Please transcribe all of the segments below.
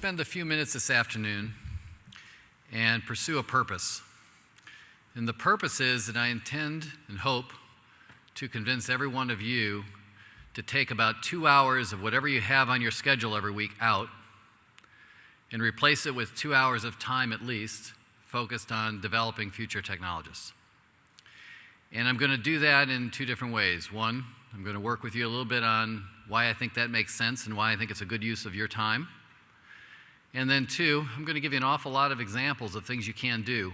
spend a few minutes this afternoon and pursue a purpose. And the purpose is that I intend and hope to convince every one of you to take about 2 hours of whatever you have on your schedule every week out and replace it with 2 hours of time at least focused on developing future technologists. And I'm going to do that in two different ways. One, I'm going to work with you a little bit on why I think that makes sense and why I think it's a good use of your time. And then two, I'm going to give you an awful lot of examples of things you can do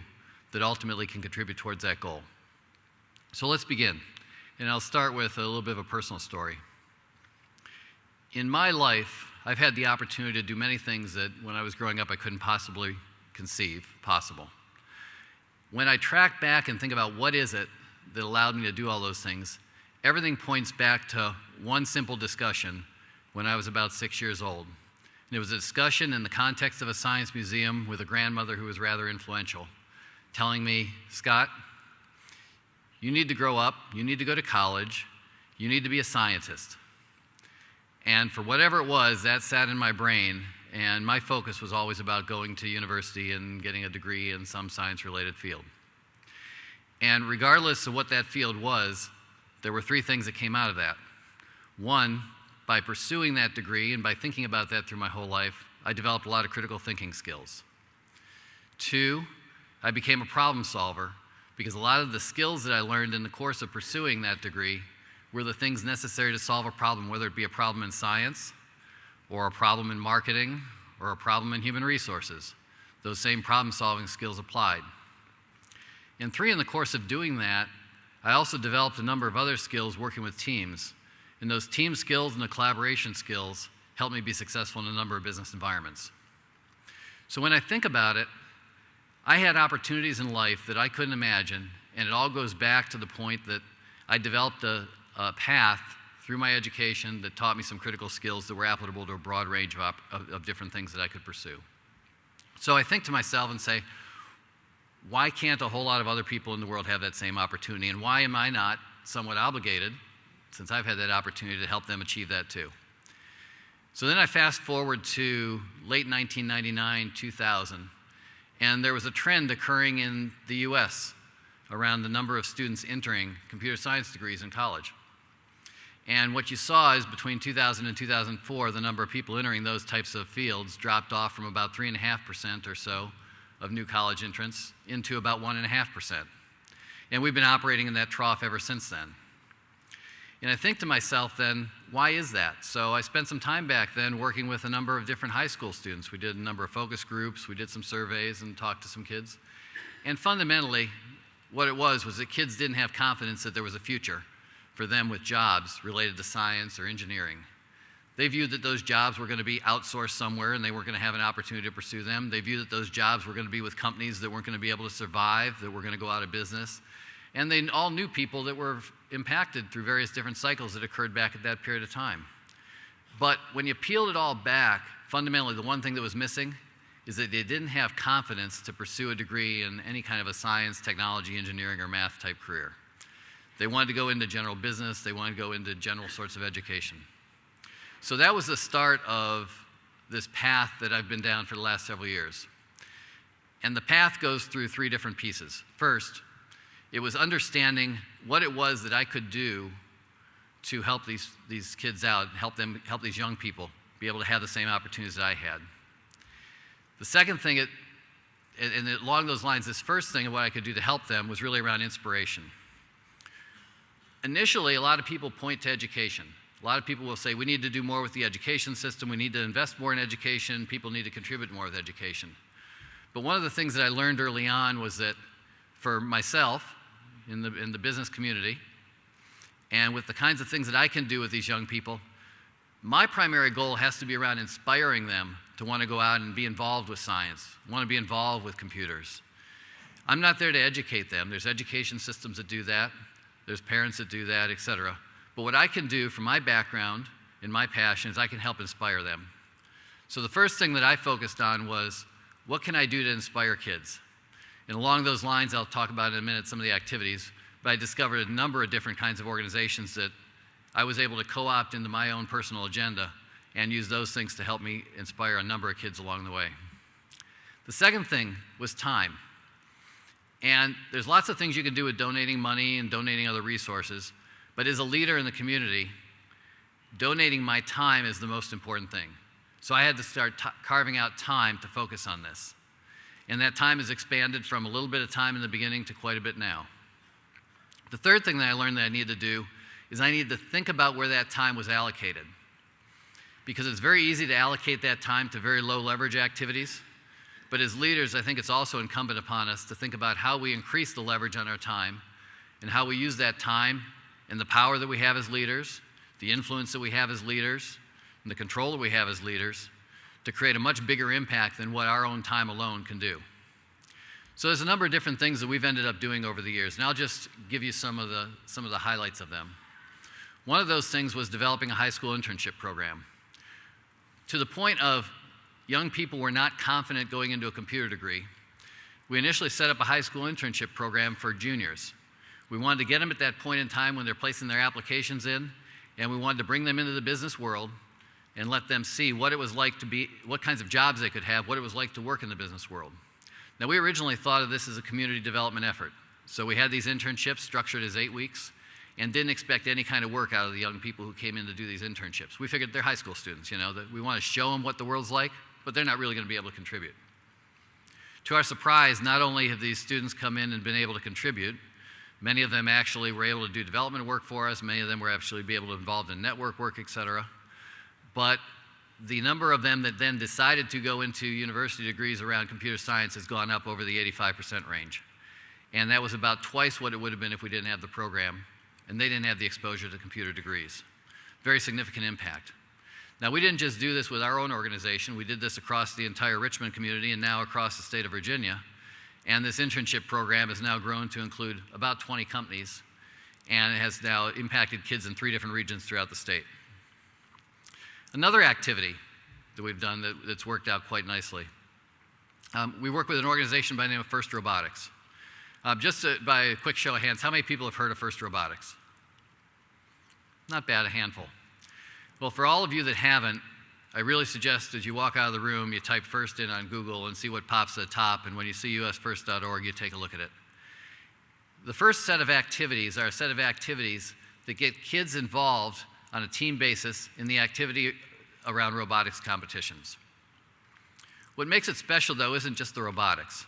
that ultimately can contribute towards that goal. So let's begin. And I'll start with a little bit of a personal story. In my life, I've had the opportunity to do many things that when I was growing up I couldn't possibly conceive possible. When I track back and think about what is it that allowed me to do all those things, everything points back to one simple discussion when I was about 6 years old. And it was a discussion in the context of a science museum with a grandmother who was rather influential, telling me, Scott, you need to grow up, you need to go to college, you need to be a scientist. And for whatever it was, that sat in my brain, and my focus was always about going to university and getting a degree in some science-related field. And regardless of what that field was, there were three things that came out of that. One, by pursuing that degree and by thinking about that through my whole life, I developed a lot of critical thinking skills. Two, I became a problem solver because a lot of the skills that I learned in the course of pursuing that degree were the things necessary to solve a problem, whether it be a problem in science or a problem in marketing or a problem in human resources. Those same problem-solving skills applied. And three, in the course of doing that, I also developed a number of other skills working with teams. And those team skills and the collaboration skills helped me be successful in a number of business environments. So when I think about it, I had opportunities in life that I couldn't imagine, and it all goes back to the point that I developed a path through my education that taught me some critical skills that were applicable to a broad range of different things that I could pursue. So I think to myself and say, why can't a whole lot of other people in the world have that same opportunity, and why am I not somewhat obligated, since I've had that opportunity, to help them achieve that too? So then I fast forward to late 1999, 2000, and there was a trend occurring in the US around the number of students entering computer science degrees in college. And what you saw is between 2000 and 2004, the number of people entering those types of fields dropped off from about 3.5% or so of new college entrants into about 1.5%. And we've been operating in that trough ever since then. And I think to myself then, why is that? So I spent some time back then working with a number of different high school students. We did a number of focus groups, we did some surveys and talked to some kids. And fundamentally, what it was that kids didn't have confidence that there was a future for them with jobs related to science or engineering. They viewed that those jobs were going to be outsourced somewhere and they weren't going to have an opportunity to pursue them. They viewed that those jobs were going to be with companies that weren't going to be able to survive, that were going to go out of business. And they all knew people that were impacted through various different cycles that occurred back at that period of time. But when you peeled it all back, fundamentally the one thing that was missing is that they didn't have confidence to pursue a degree in any kind of a science, technology, engineering, or math type career. They wanted to go into general business, they wanted to go into general sorts of education. So that was the start of this path that I've been down for the last several years. And the path goes through three different pieces. First, it was understanding what it was that I could do to help these kids out, help these young people be able to have the same opportunities that I had. The second thing, and along those lines, this first thing of what I could do to help them was really around inspiration. Initially, a lot of people point to education. A lot of people will say, we need to do more with the education system, we need to invest more in education, people need to contribute more with education. But one of the things that I learned early on was that for myself, in the business community, and with the kinds of things that I can do with these young people, my primary goal has to be around inspiring them to want to go out and be involved with science, want to be involved with computers. I'm not there to educate them. There's education systems that do that. There's parents that do that, et cetera. But what I can do from my background and my passion is I can help inspire them. So the first thing that I focused on was, what can I do to inspire kids? And along those lines, I'll talk about in a minute some of the activities, but I discovered a number of different kinds of organizations that I was able to co-opt into my own personal agenda and used those things to help me inspire a number of kids along the way. The second thing was time. And there's lots of things you can do with donating money and donating other resources, but as a leader in the community, donating my time is the most important thing. So I had to start carving out time to focus on this. And that time has expanded from a little bit of time in the beginning to quite a bit now. The third thing that I learned that I needed to do is I needed to think about where that time was allocated. Because it's very easy to allocate that time to very low leverage activities. But as leaders, I think it's also incumbent upon us to think about how we increase the leverage on our time and how we use that time and the power that we have as leaders, the influence that we have as leaders, and the control that we have as leaders to create a much bigger impact than what our own time alone can do. So there's a number of different things that we've ended up doing over the years, and I'll just give you some of the highlights of them. One of those things was developing a high school internship program. To the point of young people were not confident going into a computer degree, we initially set up a high school internship program for juniors. We wanted to get them at that point in time when they're placing their applications in, and we wanted to bring them into the business world and let them see what it was like to be, what kinds of jobs they could have, what it was like to work in the business world. Now, we originally thought of this as a community development effort. So we had these internships structured as 8 weeks and didn't expect any kind of work out of the young people who came in to do these internships. We figured they're high school students, that we want to show them what the world's like, but they're not really going to be able to contribute. To our surprise, not only have these students come in and been able to contribute, many of them actually were able to do development work for us, many of them were actually be able to involved in network work, et cetera. But the number of them that then decided to go into university degrees around computer science has gone up over the 85% range. And that was about twice what it would have been if we didn't have the program, and they didn't have the exposure to computer degrees. Very significant impact. Now, we didn't just do this with our own organization, we did this across the entire Richmond community and now across the state of Virginia. And this internship program has now grown to include about 20 companies, and it has now impacted kids in 3 different regions throughout the state. Another activity that we've done that's worked out quite nicely. We work with an organization by the name of First Robotics. By a quick show of hands, how many people have heard of First Robotics? Not bad, a handful. Well, for all of you that haven't, I really suggest as you walk out of the room, you type FIRST in on Google and see what pops at the top, and when you see usfirst.org, you take a look at it. The first set of activities are a set of activities that get kids involved on a team basis in the activity around robotics competitions. What makes it special, though, isn't just the robotics.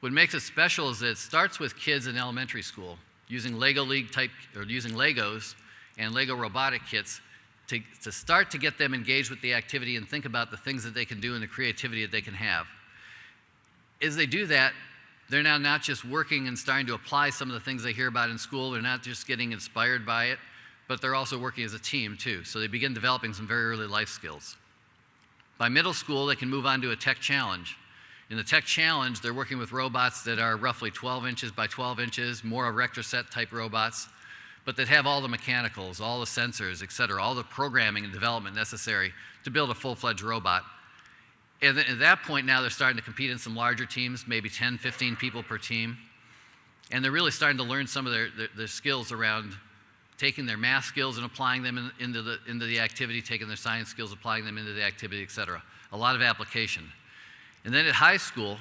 What makes it special is that it starts with kids in elementary school using using Legos and Lego robotic kits to start to get them engaged with the activity and think about the things that they can do and the creativity that they can have. As they do that, they're now not just working and starting to apply some of the things they hear about in school, they're not just getting inspired by it, but they're also working as a team too. So they begin developing some very early life skills. By middle school, they can move on to a tech challenge. In the tech challenge, they're working with robots that are roughly 12 inches by 12 inches, more erector set type robots, but that have all the mechanicals, all the sensors, et cetera, all the programming and development necessary to build a full-fledged robot. And at that point now, they're starting to compete in some larger teams, maybe 10, 15 people per team. And they're really starting to learn some of their skills around taking their math skills and applying them into the activity, taking their science skills, applying them into the activity, et cetera. A lot of application. And then at high school,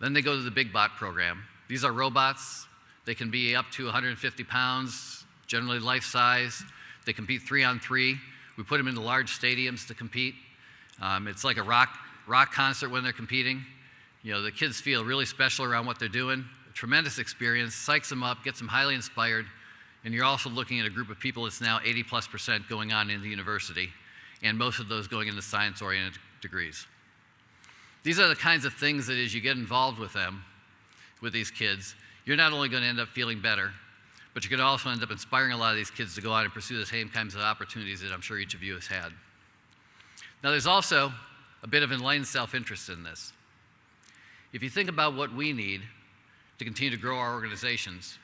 then they go to the Big Bot program. These are robots. They can be up to 150 pounds, generally life size. They compete 3-on-3. We put them into large stadiums to compete. It's like a rock concert when they're competing. The kids feel really special around what they're doing. A tremendous experience, psychs them up, gets them highly inspired. And you're also looking at a group of people that's now 80+% going on into university, and most of those going into science-oriented degrees. These are the kinds of things that as you get involved with them, with these kids, you're not only going to end up feeling better, but you're going to also end up inspiring a lot of these kids to go out and pursue the same kinds of opportunities that I'm sure each of you has had. Now, there's also a bit of enlightened self-interest in this. If you think about what we need to continue to grow our organizations,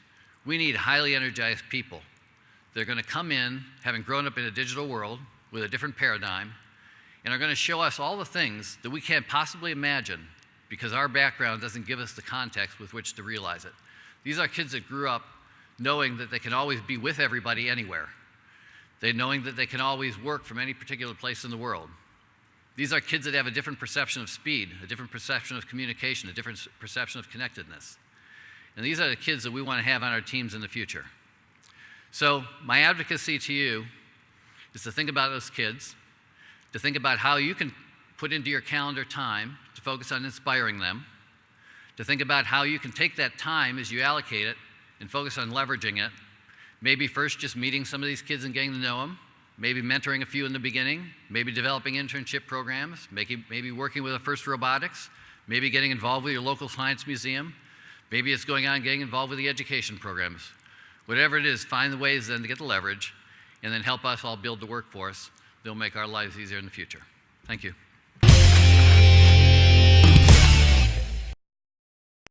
we need highly energized people. They're going to come in, having grown up in a digital world with a different paradigm, and are going to show us all the things that we can't possibly imagine because our background doesn't give us the context with which to realize it. These are kids that grew up knowing that they can always be with everybody anywhere, knowing that they can always work from any particular place in the world. These are kids that have a different perception of speed, a different perception of communication, a different perception of connectedness. And these are the kids that we want to have on our teams in the future. So my advocacy to you is to think about those kids, to think about how you can put into your calendar time to focus on inspiring them, to think about how you can take that time as you allocate it and focus on leveraging it. Maybe first just meeting some of these kids and getting to know them, maybe mentoring a few in the beginning, maybe developing internship programs, maybe working with a First Robotics, maybe getting involved with your local science museum, maybe it's going on and getting involved with the education programs. Whatever it is, find the ways then to get the leverage and then help us all build the workforce that will make our lives easier in the future. Thank you.